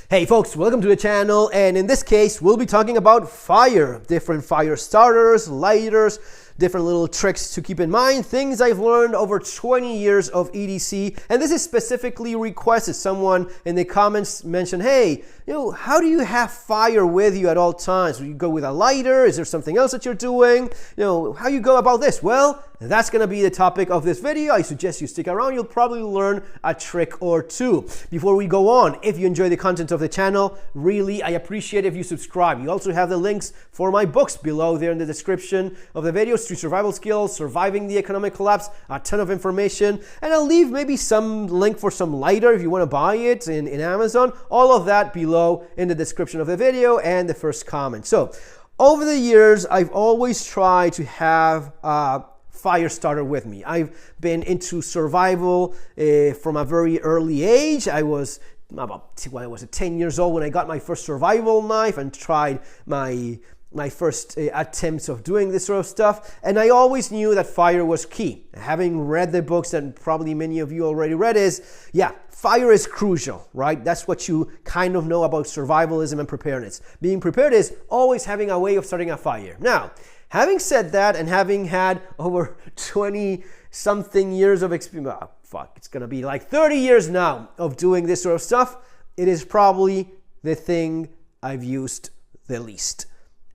Hey folks, welcome to the channel, and in this case we'll be talking about fire, different fire starters, lighters, different little tricks to keep in mind, things I've learned over 20 years of EDC, and this is specifically requested. Someone in the comments mentioned, hey, how do you have fire with you at all times? Do you go with a lighter? Is there something else that you're doing? How you go about this? Well, that's going to be the topic of this video. I suggest you stick around. You'll probably learn a trick or two. Before we go on, if you enjoy the content of the channel, really, I appreciate if you subscribe. You also have the links for my books below there in the description of the video. Street Survival Skills, Surviving the Economic Collapse, a ton of information. And I'll leave maybe some link for some lighter if you want to buy it in Amazon. All of that below in the description of the video and the first comment. So, over the years, I've always tried to have fire starter with me. I've been into survival from a very early age. I was about 10 years old when I got my first survival knife and tried my first attempts of doing this sort of stuff. And I always knew that fire was key. Having read the books that probably many of you already read fire is crucial, right? That's what you kind of know about survivalism and preparedness. Being prepared is always having a way of starting a fire. Now, having said that, and having had over 20-something years of experience, it's going to be like 30 years now of doing this sort of stuff, it is probably the thing I've used the least.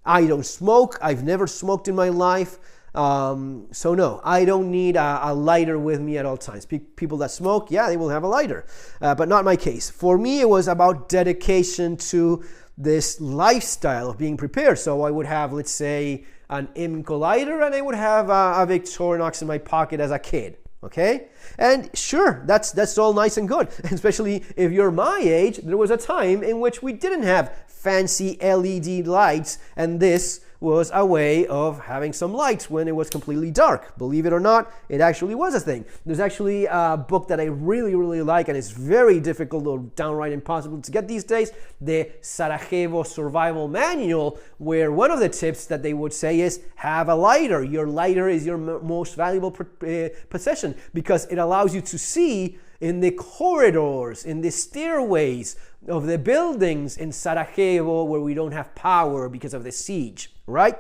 I don't smoke. I've never smoked in my life. So no, I don't need a lighter with me at all times. People that smoke, yeah, they will have a lighter, but not my case. For me, it was about dedication to this lifestyle of being prepared. So I would have, let's say, an IMCO lighter, and I would have a Victorinox in my pocket as a kid. Okay? And sure, that's all nice and good. Especially if you're my age, there was a time in which we didn't have fancy LED lights, and this was a way of having some lights when it was completely dark. Believe it or not, it actually was a thing. There's actually a book that I really, really like, and it's very difficult or downright impossible to get these days, the Sarajevo Survival Manual, where one of the tips that they would say is have a lighter. Your lighter is your most valuable possession because it allows you to see in the corridors, in the stairways of the buildings in Sarajevo where we don't have power because of the siege, right?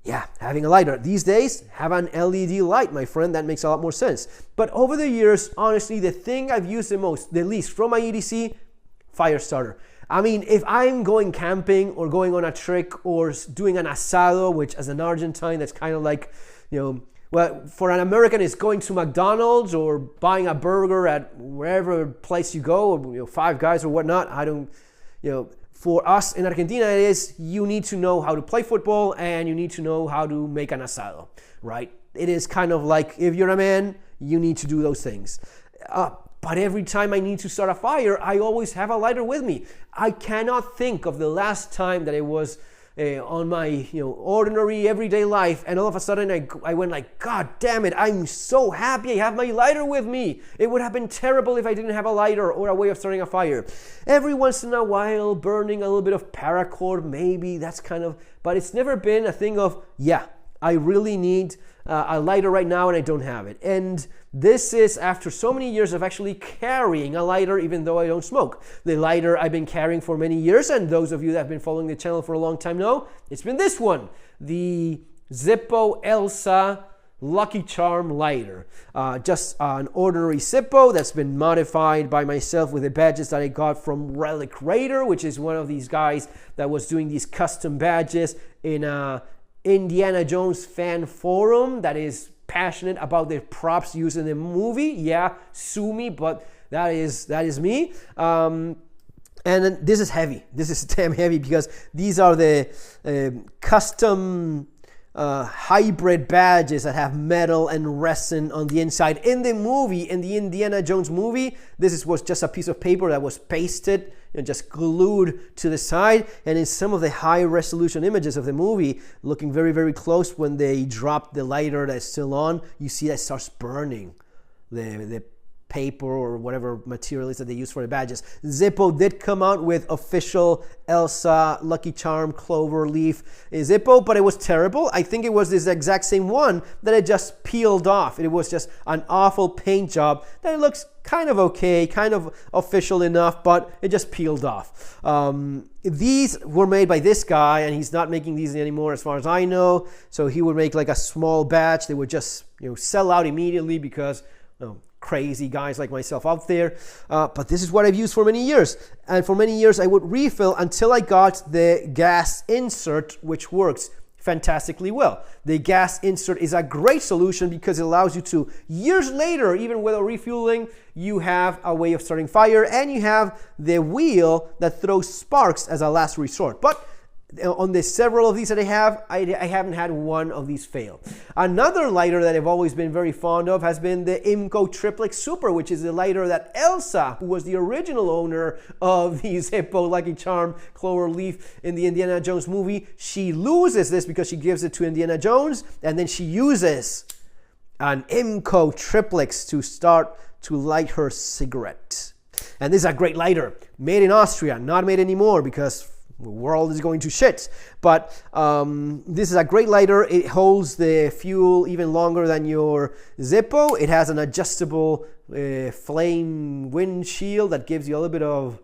Yeah, having a lighter. These days, have an LED light, my friend. That makes a lot more sense. But over the years, honestly, the thing I've used the least from my EDC, fire starter. I mean, if I'm going camping or going on a trick or doing an asado, which as an Argentine, that's kind of like, well, for an American, it's going to McDonald's or buying a burger at wherever place you go, or, Five Guys or whatnot. For us in Argentina, it is you need to know how to play football and you need to know how to make an asado, right? It is kind of like if you're a man, you need to do those things. But every time I need to start a fire, I always have a lighter with me. I cannot think of the last time that it was on my ordinary everyday life, and all of a sudden I went like, God damn it, I'm so happy I have my lighter with me. It would have been terrible if I didn't have a lighter or a way of starting a fire. Every once in a while, burning a little bit of paracord, maybe that's but it's never been a thing of, I really need a lighter right now and I don't have it. And this is after so many years of actually carrying a lighter even though I don't smoke. The lighter I've been carrying for many years, and those of you that have been following the channel for a long time know, it's been this one, the Zippo Elsa Lucky Charm lighter. Just an ordinary Zippo that's been modified by myself with the badges that I got from Relic Raider, which is one of these guys that was doing these custom badges in Indiana Jones fan forum that is passionate about the props used in the movie. Yeah, sue me, but that is me. And this is heavy. This is damn heavy because these are the custom hybrid badges that have metal and resin on the inside. In the movie, in the Indiana Jones movie, was just a piece of paper that was pasted and just glued to the side. And in some of the high resolution images of the movie, looking very, very close, when they drop the lighter that's still on, you see that it starts burning. The paper or whatever material is that they use for the badges. Zippo did come out with official Elsa Lucky Charm clover leaf Zippo, but it was terrible. I think it was this exact same one that it just peeled off. It was just an awful paint job that it looks kind of okay, kind of official enough, but it just peeled off. These were made by this guy, and he's not making these anymore as far as I know. So he would make like a small batch. They would just sell out immediately because crazy guys like myself out there. But this is what I've used for many years. And for many years I would refill until I got the gas insert, which works fantastically well. The gas insert is a great solution because it allows you to, years later, even without refueling, you have a way of starting fire, and you have the wheel that throws sparks as a last resort. But on the several of these that I have, I haven't had one of these fail. Another lighter that I've always been very fond of has been the IMCO Triplex Super, which is the lighter that Elsa, who was the original owner of the Zippo Lucky Charm clover leaf in the Indiana Jones movie, she loses this because she gives it to Indiana Jones, and then she uses an IMCO Triplex to start to light her cigarette. And this is a great lighter, made in Austria, not made anymore because the world is going to shit. But this is a great lighter. It holds the fuel even longer than your Zippo. It has an adjustable flame windshield that gives you a little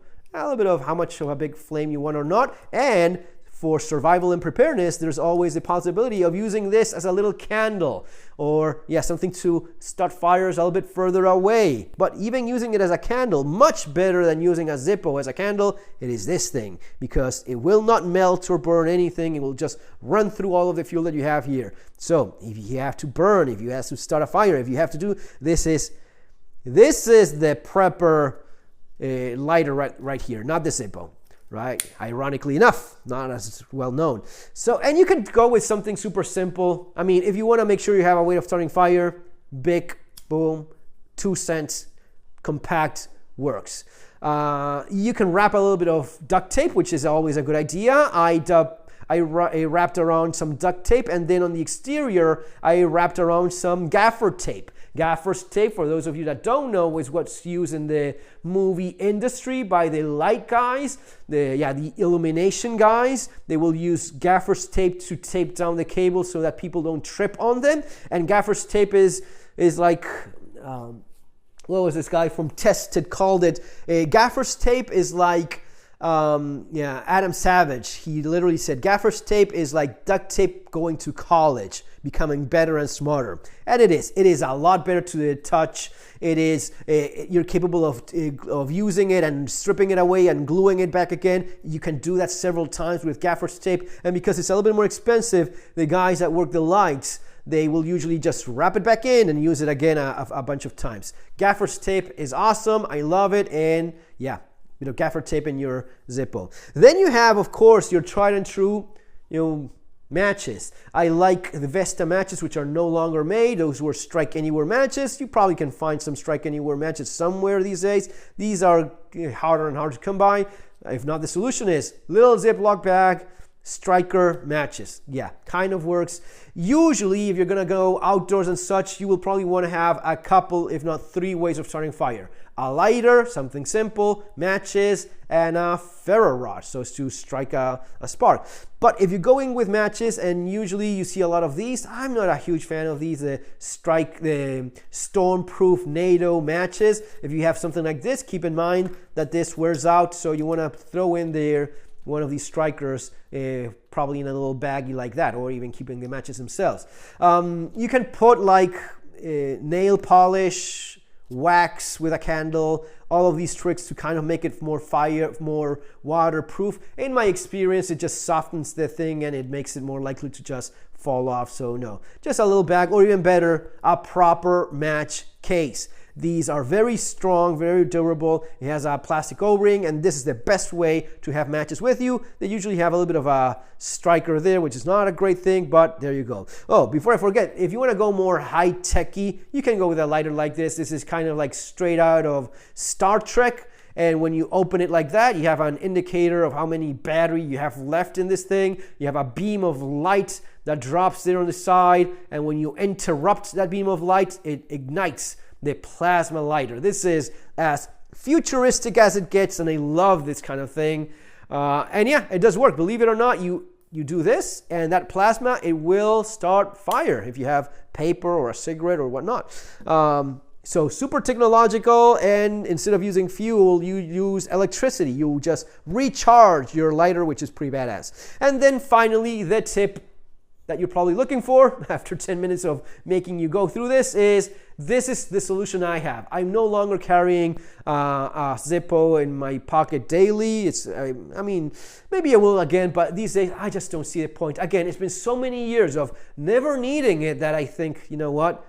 bit of how much of a big flame you want or not. And for survival and preparedness, there's always the possibility of using this as a little candle, or something to start fires a little bit further away. But even using it as a candle, much better than using a Zippo as a candle, it is this thing, because it will not melt or burn anything. It will just run through all of the fuel that you have here. So if you have to burn, if you have to start a fire, if you have to do, this is the prepper lighter right here, not the Zippo. Right? Ironically enough, not as well known. So, and you can go with something super simple. I mean, if you want to make sure you have a way of starting fire, Bic, boom, 2 cents, compact, works. You can wrap a little bit of duct tape, which is always a good idea. I wrapped around some duct tape, and then on the exterior, I wrapped around some gaffer tape. Gaffer's tape, for those of you that don't know, is what's used in the movie industry by the light guys, the illumination guys. They will use gaffer's tape to tape down the cables so that people don't trip on them. And gaffer's tape is like, what was this guy from Tested called it? Gaffer's tape is like, Adam Savage, he literally said gaffer's tape is like duct tape going to college, becoming better and smarter. And it is a lot better to the touch. It is, you're capable of using it and stripping it away and gluing it back again. You can do that several times with gaffer's tape. And because it's a little bit more expensive, the guys that work the lights, they will usually just wrap it back in and use it again a bunch of times. Gaffer's tape is awesome. I love it. And gaffer tape in your Zippo. Then you have, of course, your tried and true, matches. I like the Vesta matches, which are no longer made. Those were Strike Anywhere matches. You probably can find some Strike Anywhere matches somewhere these days. These are harder and harder to come by. If not, the solution is little Ziploc bag, striker matches. Yeah, kind of works. Usually, if you're gonna go outdoors and such, you will probably want to have a couple, if not 3 ways of starting fire. A lighter, something simple, matches, and a ferro rod, so as to strike a spark. But if you're going with matches, and usually you see a lot of these, I'm not a huge fan of these, the Stormproof NATO matches. If you have something like this, keep in mind that this wears out, so you want to throw in there one of these strikers, probably in a little baggie like that, or even keeping the matches themselves. You can put like nail polish, wax with a candle, all of these tricks to kind of make it more waterproof. In my experience, it just softens the thing and it makes it more likely to just fall off. So no, just a little bag, or even better, a proper match case. These are very strong, very durable. It has a plastic O-ring, and this is the best way to have matches with you. They usually have a little bit of a striker there, which is not a great thing, but there you go. Oh, before I forget, if you want to go more high-techy, you can go with a lighter like this. This is kind of like straight out of Star Trek. And when you open it like that, you have an indicator of how many battery you have left in this thing. You have a beam of light that drops there on the side. And when you interrupt that beam of light, it ignites the plasma lighter. This is as futuristic as it gets, and I love this kind of thing. And yeah, it does work. Believe it or not, you do this, and that plasma, it will start fire if you have paper or a cigarette or whatnot. So super technological, and instead of using fuel, you use electricity. You just recharge your lighter, which is pretty badass. And then finally, the tip that you're probably looking for after 10 minutes of making you go through this is the solution I have. I'm no longer carrying a Zippo in my pocket daily. I mean, maybe I will again, but these days I just don't see the point. Again, it's been so many years of never needing it that I think, you know what?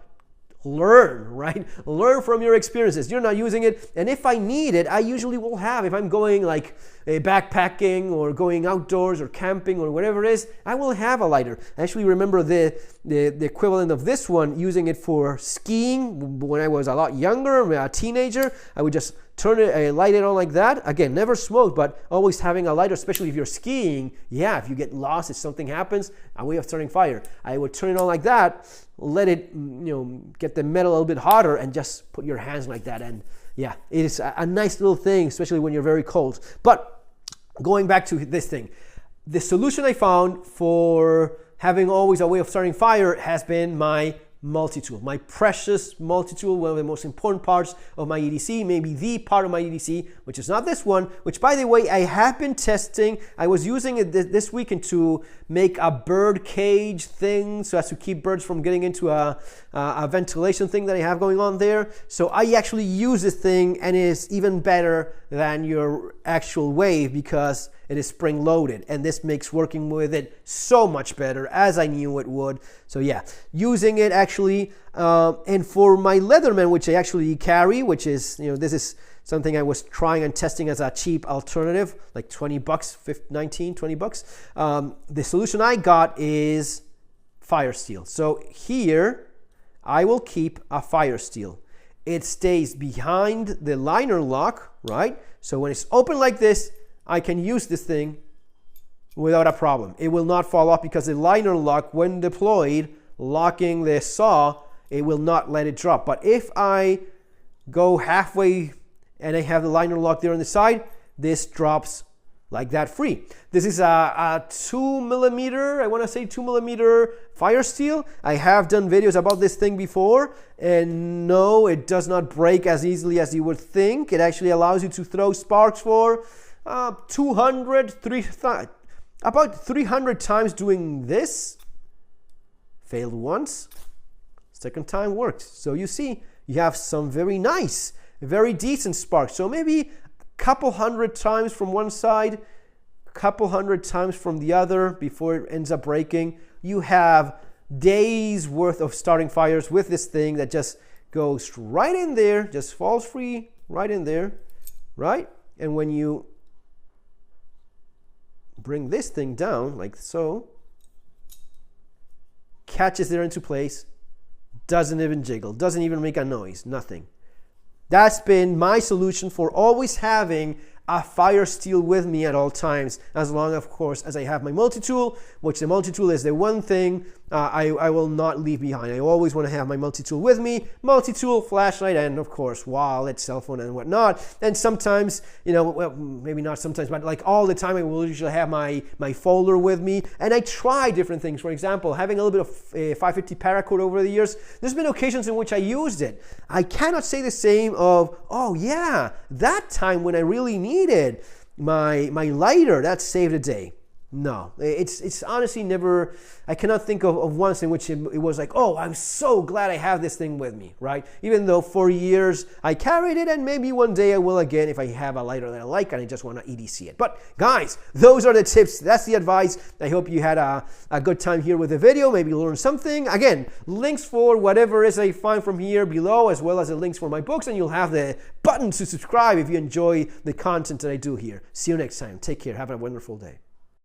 Learn, right? Learn from your experiences. You're not using it, and if I need it, I usually will have. If I'm going like backpacking or going outdoors or camping or whatever it is, I will have a lighter. I actually remember the equivalent of this one, using it for skiing when I was a lot younger, a teenager. I would just turn it, light it on like that. Again, never smoked, but always having a lighter, especially if you're skiing. Yeah, if you get lost, if something happens, a way of starting fire. I would turn it on like that, let it, get the metal a little bit hotter, and just put your hands like that. And yeah, it is a nice little thing, especially when you're very cold. But going back to this thing, the solution I found for having always a way of starting fire has been my multi-tool, my precious multi-tool, one of the most important parts of my EDC, maybe the part of my EDC, which is not this one, which by the way, I have been testing. I was using it this weekend to make a bird cage thing so as to keep birds from getting into a ventilation thing that I have going on there. So I actually use this thing, and it is even better than your actual wave because it is spring loaded, and this makes working with it so much better, as I knew it would. So yeah, using it actually, and for my Leatherman, which I actually carry, which is, this is something I was trying and testing as a cheap alternative, like 20 bucks, 19, 20 bucks. The solution I got is fire steel. So here, I will keep a fire steel. It stays behind the liner lock, right? So when it's open like this, I can use this thing without a problem. It will not fall off because the liner lock, when deployed, locking the saw, it will not let it drop. But if I go halfway and I have the liner lock there on the side, this drops like that free. This is a 2 millimeter, I want to say 2 millimeter fire steel. I have done videos about this thing before, and no, it does not break as easily as you would think. It actually allows you to throw sparks for about 300 times doing this. Failed once, second time worked. So you see, you have some very nice, very decent sparks. So maybe a couple hundred times from one side, a couple hundred times from the other before it ends up breaking. You have days worth of starting fires with this thing that just goes right in there, just falls free right in there, right? And when you bring this thing down like so, catches there into place, doesn't even jiggle, doesn't even make a noise, nothing. That's been my solution for always having a fire steel with me at all times, as long, of course, as I have my multi-tool, which the multi-tool is the one thing I will not leave behind. I always want to have my multi-tool with me, multi-tool, flashlight, and of course, wallet, cell phone, and whatnot. And sometimes, well, maybe not sometimes, but like all the time, I will usually have my folder with me, and I try different things. For example, having a little bit of 550 paracord over the years, there's been occasions in which I used it. I cannot say the same of, oh yeah, that time when I really needed my lighter, that saved the day. No, it's honestly never, I cannot think of once in which it was like, oh, I'm so glad I have this thing with me, right? Even though for years I carried it, and maybe one day I will again if I have a lighter that I like and I just want to EDC it. But guys, those are the tips. That's the advice. I hope you had a good time here with the video. Maybe learn something. Again, links for whatever it is I find from here below, as well as the links for my books, and you'll have the button to subscribe if you enjoy the content that I do here. See you next time. Take care. Have a wonderful day.